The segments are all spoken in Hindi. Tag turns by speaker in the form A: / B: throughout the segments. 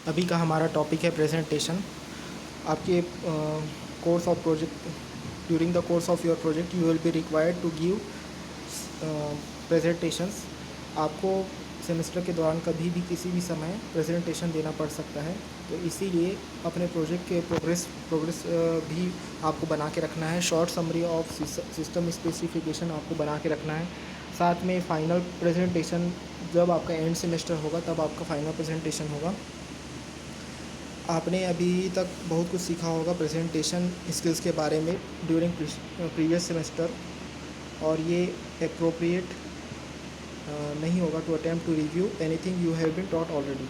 A: अभी का हमारा टॉपिक है प्रेजेंटेशन। आपके course of project, during the course of your project you will be required to give presentations. आपको सेमेस्टर के दौरान कभी भी किसी भी समय प्रेजेंटेशन देना पड़ सकता है, तो इसीलिए अपने प्रोजेक्ट के प्रोग्रेस भी आपको बना के रखना है। Short summary of system specification आपको बना के रखना है। साथ में फाइनल प्रेजेंटेशन, जब आपका एंड सेमेस्टर होगा तब आपका फाइनल प्रेजेंटेशन होगा। आपने अभी तक बहुत कुछ सीखा होगा प्रेजेंटेशन स्किल्स के बारे में ड्यूरिंग प्रीवियस सेमेस्टर, और ये अप्रोप्रिएट नहीं होगा to attempt to review anything you have been taught already.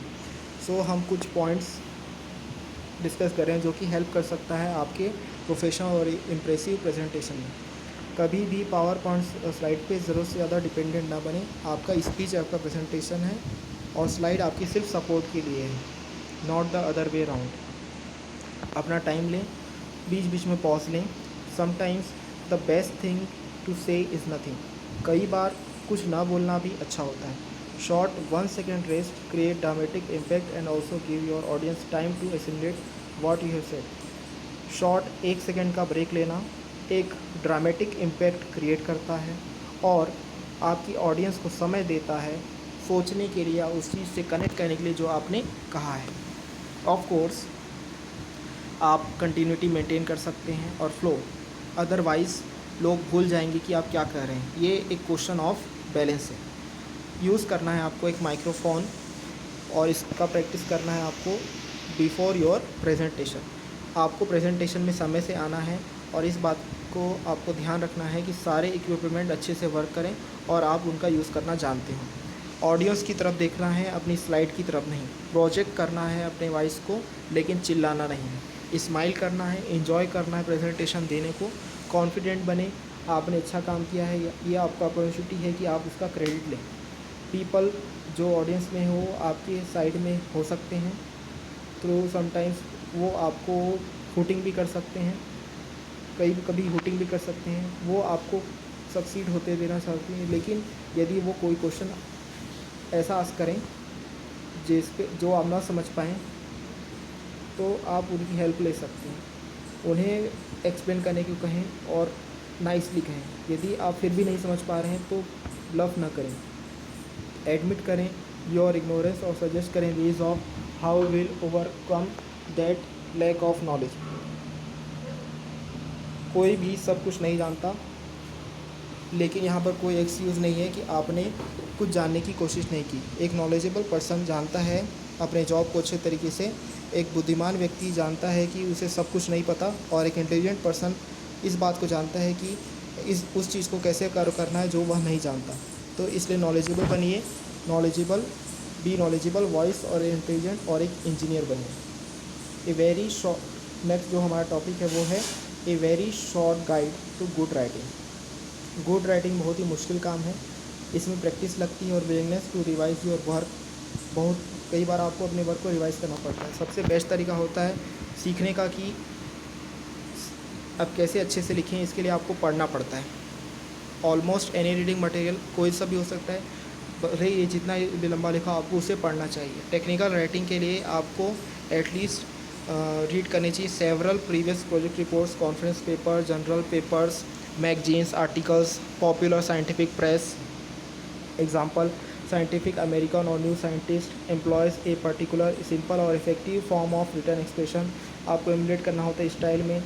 A: So हम कुछ पॉइंट्स डिस्कस करें जो कि हेल्प कर सकता है आपके प्रोफेशनल और इम्प्रेसिव प्रेजेंटेशन में। कभी भी पावर पॉइंट स्लाइड पे ज़रूरत से ज़्यादा डिपेंडेंट ना बने। आपका स्पीच आपका प्रेजेंटेशन है और स्लाइड आपकी सिर्फ सपोर्ट के लिए है, not the other way round. अपना टाइम लें, बीच बीच में पॉज लें। Sometimes the best thing to say is nothing. कई बार कुछ ना बोलना भी अच्छा होता है। Short 1 second rest create dramatic impact and also give your audience time to assimilate what you have said. Short 1 second का ब्रेक लेना एक ड्रामेटिक इम्पैक्ट क्रिएट करता है और आपकी ऑडियंस को समय देता है सोचने के लिए या उस चीज़ से कनेक्ट करने के लिए जो आपने कहा है। ऑफ कोर्स आप कंटिन्यूटी मेंटेन कर सकते हैं और फ्लो, अदरवाइज़ लोग भूल जाएंगे कि आप क्या कर रहे हैं। ये एक क्वेश्चन ऑफ बैलेंस है। यूज़ करना है आपको एक माइक्रोफोन और इसका प्रैक्टिस करना है आपको बिफोर योर प्रेजेंटेशन। आपको प्रेजेंटेशन में समय से आना है और इस बात को आपको ध्यान रखना है कि सारे इक्विपमेंट अच्छे से वर्क करें और आप उनका यूज़ करना जानते हो। ऑडियंस की तरफ देखना है, अपनी स्लाइड की तरफ नहीं। प्रोजेक्ट करना है अपने वॉइस को, लेकिन चिल्लाना नहीं। स्माइल करना है, एंजॉय करना है प्रेजेंटेशन देने को। कॉन्फिडेंट बने, आपने अच्छा काम किया है, ये आपका अपॉर्चुनिटी है कि आप उसका क्रेडिट लें। पीपल जो ऑडियंस में हो आपके साइड में हो सकते हैं, तो समटाइम्स वो आपको हुटिंग भी कर सकते हैं, कभी कभी हुटिंग भी कर सकते हैं, वो आपको सक्सीड होते देना चाहते हैं। लेकिन यदि वो कोई क्वेश्चन ऐसा आस्क करें जिस पे जो आप ना समझ पाएँ, तो आप उनकी हेल्प ले सकते हैं। उन्हें एक्सप्लेन करने को कहें और नाइसली कहें। यदि आप फिर भी नहीं समझ पा रहे हैं तो ब्लफ ना करें, एडमिट करें योर इग्नोरेंस और सजेस्ट करें ways of how will overcome that lack of knowledge. कोई भी सब कुछ नहीं जानता, लेकिन यहाँ पर कोई एक्सक्यूज़ नहीं है कि आपने कुछ जानने की कोशिश नहीं की। एक नॉलेजेबल पर्सन जानता है अपने जॉब को अच्छे तरीके से। एक बुद्धिमान व्यक्ति जानता है कि उसे सब कुछ नहीं पता, और एक इंटेलिजेंट पर्सन इस बात को जानता है कि उस चीज़ को कैसे करना है जो वह नहीं जानता। तो इसलिए नॉलेजेबल बनिए, बी नॉलेजेबल वॉइस और इंटेलिजेंट और एक इंजीनियर बनिए। ए वेरी शॉर्ट, नेक्स्ट जो हमारा टॉपिक है वो है a very short guide to good writing. Good writing बहुत ही मुश्किल काम है, इसमें प्रैक्टिस लगती है और willingness to revise your work. बहुत कई बार आपको अपने वर्क को रिवाइज करना पड़ता है। सबसे बेस्ट तरीका होता है सीखने का कि अब कैसे अच्छे से लिखें, इसके लिए आपको पढ़ना पड़ता है। ऑलमोस्ट एनी रीडिंग मटेरियल कोई सा भी हो सकता है, भले ये जितना भी लंबा लिखा आपको उसे पढ़ना चाहिए। टेक्निकल राइटिंग के लिए आपको एटलीस्ट रीड करनी चाहिए several previous project reports, conference paper, journal papers, magazines, articles, popular scientific press. Example, Scientific American और New Scientist employs a particular simple और effective form of written expression. आपको इमिटेट करना होता है स्टाइल में।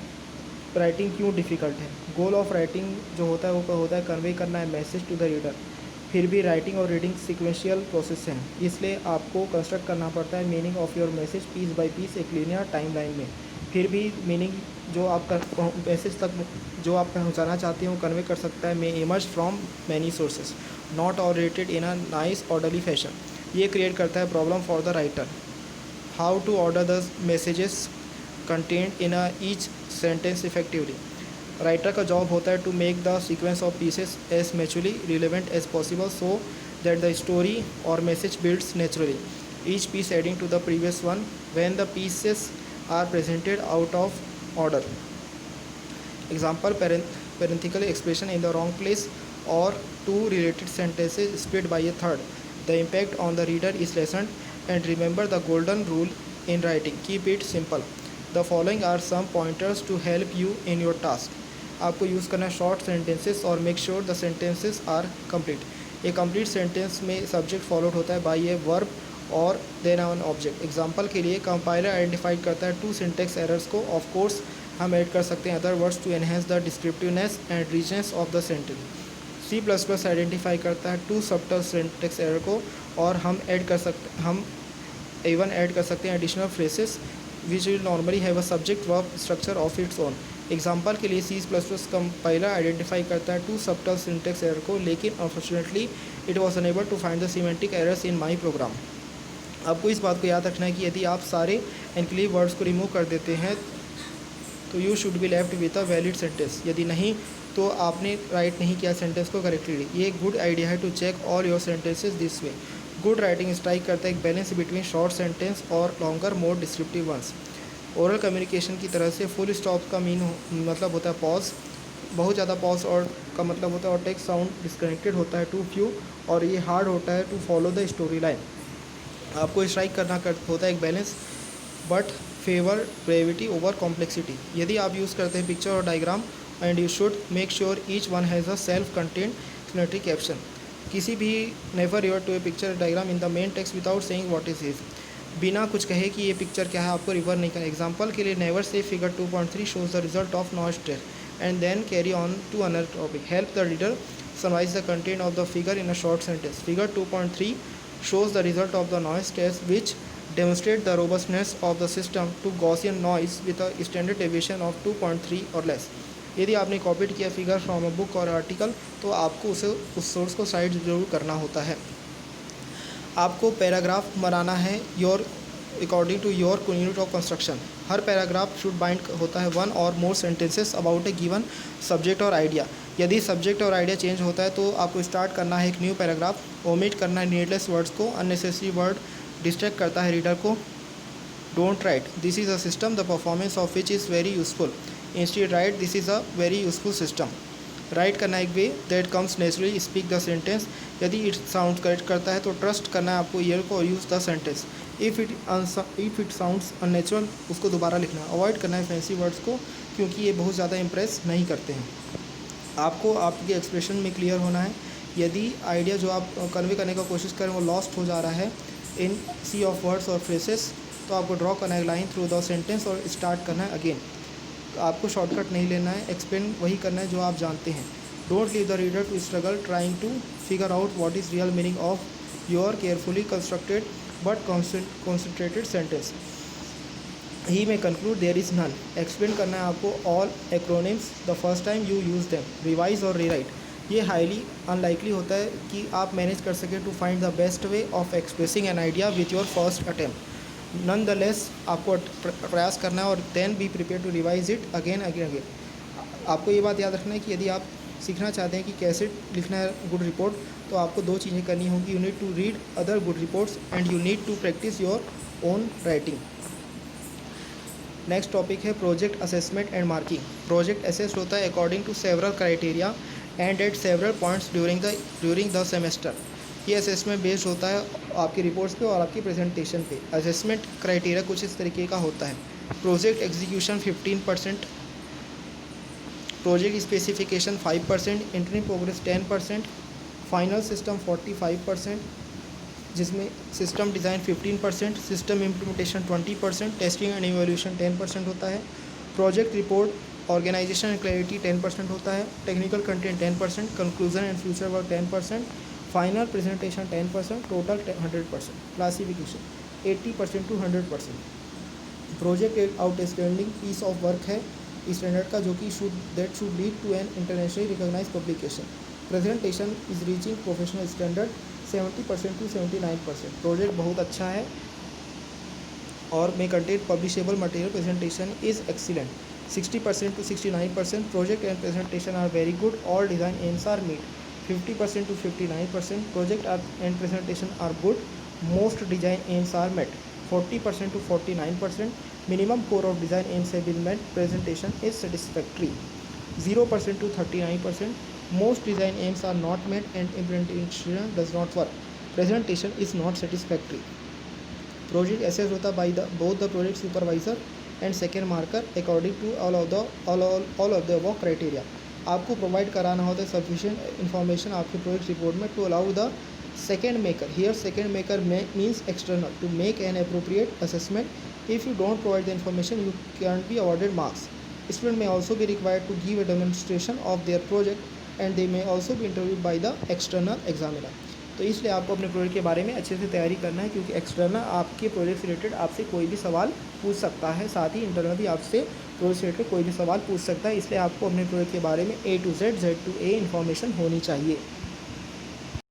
A: राइटिंग क्यों डिफ़िकल्ट है? गोल ऑफ राइटिंग जो होता है वो होता है कन्वे करना है मैसेज टू द रीडर। फिर भी राइटिंग और रीडिंग सिक्वेंशियल प्रोसेस हैं, इसलिए आपको कंस्ट्रक्ट करना पड़ता है meaning of your message piece by piece एक लीनियर टाइमलाइन में। फिर भी मीनिंग जो आपका मैसेज तक जो आप पहुंचाना चाहते हैं वो कन्वे कर सकता है may emerge from many sources, not all arrayed in a nice orderly fashion. ये क्रिएट करता है problem for the writer. How to order the message's content in each sentence effectively. Writer का जॉब होता है to make the sequence of pieces as mutually relevant as possible so that the story और message builds naturally, each piece adding to the previous one when the pieces are presented out of order. Example, parenthetical expression in the wrong place or two related sentences split by a third. The impact on the reader is lessened, and remember the golden rule: in writing. Keep it simple. The following are some pointers to help you in your task. आपको यूज़ करना है शॉर्ट सेंटेंसेस और make sure the sentences are complete. A complete sentence में सब्जेक्ट फॉलोड होता है बाय ए वर्ब और देन ऑन ऑब्जेक्ट। एग्जांपल के लिए कंपाइलर आइडेंटिफाई करता है 2 सिंटेक्स एरर्स को। ऑफ कोर्स हम ऐड कर सकते हैं other words to enhance the descriptiveness and richness of the sentence. C++ identify करता है 2 सबटल सिंटेक्स एरर को और हम इवन ऐड कर सकते हैं additional phrases which will normally have a subject verb structure of its own. Example के लिए C++ कंपाइलर आइडेंटिफाई करता है 2 सबटल सिंटेक्स एरर को, लेकिन unfortunately it was unable to find the semantic errors in my program. आपको इस बात को याद रखना है कि यदि आप सारे एनक्लेव वर्ड्स को रिमूव कर देते हैं तो you should be left with a valid sentence. यदि नहीं तो आपने राइट नहीं किया सेंटेंस को करेक्टली। ये एक गुड आइडिया है to check all your sentences this way. Good writing strike करता है एक बैलेंस बिटवीन शॉर्ट सेंटेंस और longer more descriptive ones. Oral communication की तरह से फुल स्टॉप का मतलब होता है पॉज। बहुत ज़्यादा पॉज और का मतलब होता है और टेक्स्ट साउंड डिस्कनेक्टेड होता है टू फ्यू, और ये हार्ड होता है to follow the story line. आपको स्ट्राइक करना होता है एक balance but favour brevity over complexity. यदि आप यूज़ करते हैं पिक्चर और diagram and you should make sure each one has a self content explanatory caption. किसी भी नेवर रिवर to a picture diagram in the main text without saying what is is. बिना कुछ कहे कि ये पिक्चर क्या है आपको रिवर नहीं करना। एग्जांपल के लिए never say figure 2.3 shows the result of noise test and then carry on to another topic. Help the reader summarise the content of the figure in a short sentence. Figure 2.3 shows the result of the noise test which demonstrate the robustness of the system to Gaussian noise with a standard deviation of 2.3 or less। यदि आपने कॉपीड किया फिगर फ्रॉम अ बुक और आर्टिकल तो आपको उस सोर्स को साइड जरूर करना होता है। आपको पैराग्राफ बनाना है your according to your unit of construction. हर पैराग्राफ शुड बाइंड होता है 1 और more sentences about a given subject और आइडिया। यदि सब्जेक्ट और आइडिया चेंज होता है तो आपको स्टार्ट करना है एक न्यू पैराग्राफ। ओमिट करना है नीडलेस वर्ड्स को, अननेसेसरी वर्ड डिस्ट्रैक्ट करता है रीडर को। Don't write this is a system the performance of which is very useful. Instead right this is a very useful system. Right करना एक way that comes naturally speak the sentence. यदि इट साउंड करेक्ट करता है तो ट्रस्ट करना है आपको ईयर को और use the sentence. If it sounds unnatural उसको दोबारा लिखना है। अवॉइड करना है फैंसी वर्ड्स को क्योंकि ये बहुत ज़्यादा इंप्रेस नहीं करते हैं। आपको आपके एक्सप्रेशन में क्लियर होना है। यदि आइडिया जो आप कन्वे करने का कोशिश करें वो लॉस्ट हो जा रहा है इन सी ऑफ वर्ड्स और फ्रेसेस तो आपको ड्रॉ करना है लाइन थ्रू द सेंटेंस और स्टार्ट करना है अगेन। आपको शॉर्टकट नहीं लेना है, एक्सप्लेन वही करना है जो आप जानते हैं। Don't leave the reader to struggle trying to figure out what is real meaning of your carefully constructed but concentrated sentence. He may conclude there is none. Explain करना है आपको all acronyms the first time you use them. Revise और रीराइट ये हाईली अनलाइकली होता है कि आप मैनेज कर सकें to find the best way of expressing an idea with your first attempt. None the less आपको प्रयास करना है और then be prepare to revise it again. आपको ये बात याद रखना है कि यदि आप सीखना चाहते हैं कि कैसे लिखना है गुड रिपोर्ट तो आपको 2 चीज़ें करनी होंगी। You need to read other good reports and you need to practise your own writing. Next topic है project assessment and marking. Project assessed होता है according to several criteria and at several points during the semester. ये असेसमेंट बेस्ड होता है आपकी रिपोर्ट्स पे और आपकी प्रेजेंटेशन पे। असेसमेंट क्राइटेरिया कुछ इस तरीके का होता है। Project execution 15%, project specification 5%, internal progress 10%, final system 45%, जिसमें system design 15%, system implementation 20%, testing and evaluation 10% होता है। Project report organisation and clarity 10% होता है। Technical content 10%, conclusion and future work 10%, final presentation 10%, total 100%। Classification 80% to 100%। Project एक आउटस्टैंडिंग पीस ऑफ वर्क है स्टैंडर्ड का जो कि should lead to an internationally recognised publication. Presentation is reaching professional standard 70% to 79%। Project बहुत अच्छा है और may contain publishable material. Presentation is excellent 60% to 69%। Project and presentation are very good. All design aims are met 50% to 59%. Project and presentation are good. Most design aims are met 40% to 49%. Minimum core of design aims have been met. Presentation is satisfactory 0% to 39%. Most design aims are not met and implementation does not work. Presentation is not satisfactory. Project assess होता है by the both the project supervisor and second marker according to all of the above criteria. आपको प्रोवाइड कराना होता है सफिशिएंट इन्फॉर्मेशन आपके प्रोजेक्ट रिपोर्ट में to allow the second maker, here second maker means external, to make an appropriate assessment. If you don't provide the information, you can't be awarded marks. Student may also be required to give a demonstration of their project and they may also be interviewed by the external examiner. तो इसलिए आपको अपने प्रोजेक्ट के बारे में अच्छे से तैयारी करना है, क्योंकि एक्सटर्नल आपके प्रोजेक्ट से रिलेटेड आपसे कोई भी सवाल पूछ सकता है, साथ ही इंटरनल भी आपसे प्रोजेक्ट से रिलेटेड कोई भी सवाल पूछ सकता है। इसलिए आपको अपने प्रोजेक्ट के बारे में A to Z, Z to A information होनी चाहिए।